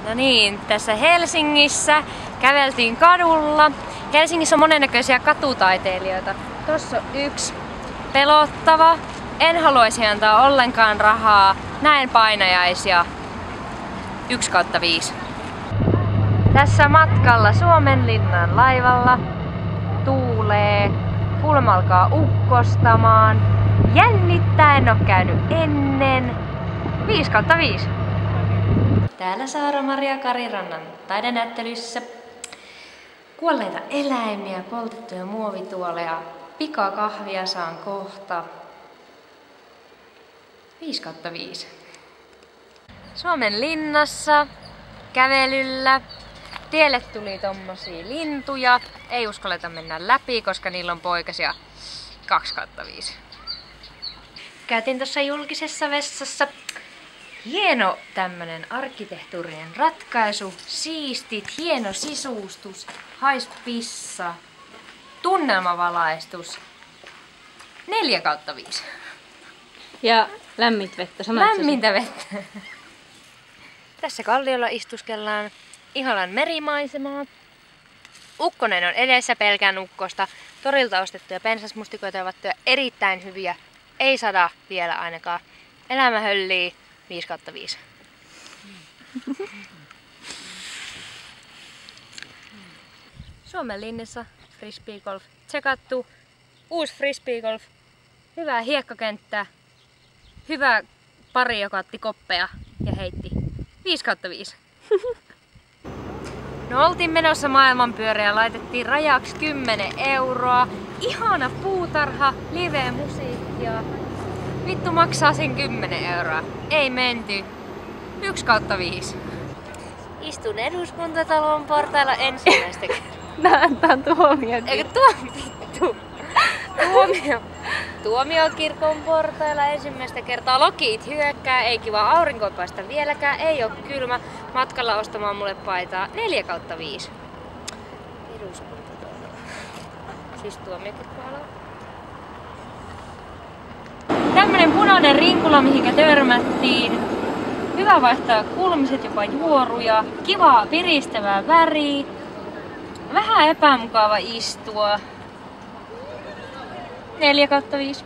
No niin, tässä Helsingissä käveltiin kadulla. Helsingissä on monennäköisiä katutaiteilijoita. Tossa on yksi pelottava. En haluaisi antaa ollenkaan rahaa. Näen painajaisia. 1/5. Tässä matkalla Suomenlinnan laivalla tuulee. Kulma alkaa ukkostamaan. Jännittää, en oo käynyt ennen. 5/5. Täällä Saara-Maria Karirannan taidenäyttelyssä kuolleita eläimiä, poltettuja muovituoleja, pikakahvia saan kohta. 5/5. Suomen linnassa, kävelyllä, tielle tuli tommosia lintuja. Ei uskalleta mennä läpi, koska niillä on poikasia. 2/5. Käytiin tuossa julkisessa vessassa. Hieno tämmönen arkkitehtuurinen ratkaisu, siistit, hieno sisustus, hais pissa, tunnelmavalaistus. 4/5. Ja lämmintä vettä, lämmintä vettä. Tässä kalliolla istuskellaan ihanan merimaisemaa. Ukkonen on edessä, pelkään ukkosta. Torilta ostettuja pensasmustikoita ovat erittäin hyviä. Ei sada vielä ainakaan. Elämä höllii. 5/5. Suomen linnassa frisbeegolf tsekattu. Uusi frisbeegolf. Hyvää hiekkakenttää. Hyvä pari, joka otti koppeja ja heitti. 5/5. No oltiin menossa maailmanpyörä ja laitettiin rajaksi 10 €. Ihana puutarha, live musiikkia. Vittu maksaa sen 10 €. Ei menty. 1/5. Istun eduskuntatalon portailla ensimmäistä kertaa. Tää on tuomio. Eikö vittu? Tuomiokirkon portailla ensimmäistä kertaa. Lokit hyökkää, ei kiva aurinko paista vieläkään, ei oo kylmä. Matkalla ostamaan mulle paitaa. 4/5. Eduskuntatalon. Siis tuomiokirkkoalue. Tämmönen punainen rinkula, mihinkä törmättiin. Hyvä vaihtaa kulmiset, jopa juoruja. Kiva piristävää väri. Vähän epämukava istua. 4/5.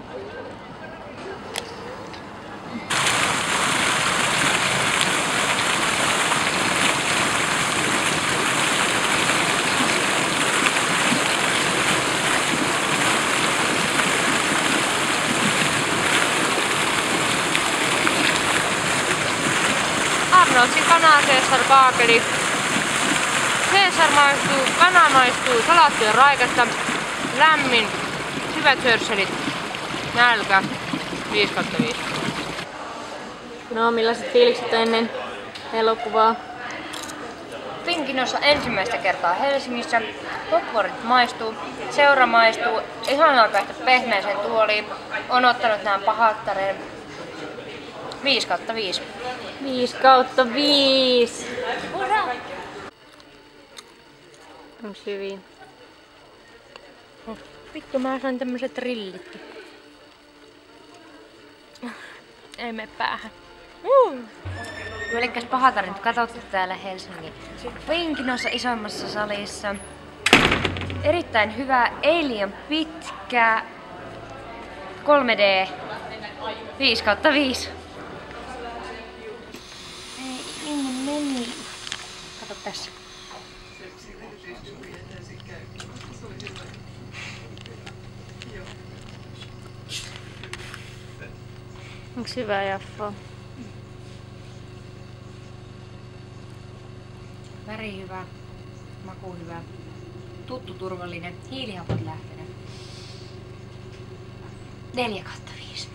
Arnoldsin kana, Caesar baakeli. Caesar maistuu, kana maistuu, salaatti on raikasta, lämmin, hyvät sörsselit, nälkä, 5/5. No, millaiset fiilikset ennen elokuvaa? Pinkinossa ensimmäistä kertaa Helsingissä. Popcornit maistuu, seura maistuu, ihanaa päästä pehmeäseen tuoliin. On ottanut nää pahattareen. 5/5. 5/5. Onks hyviä? Vittu, mä sain tämmöset rillit. Ei mene päähän. Elikkäs pahatarin katsottu täällä Helsingin Pinkinossa isommassa salissa. Erittäin hyvä, ei liian pitkä. 3D. 5/5. Minne meni? Kato tässä. Onks hyvää jaffaa? Väri hyvä, maku hyvä, tuttu turvallinen, hiilihapot lähtenyt. 4/5.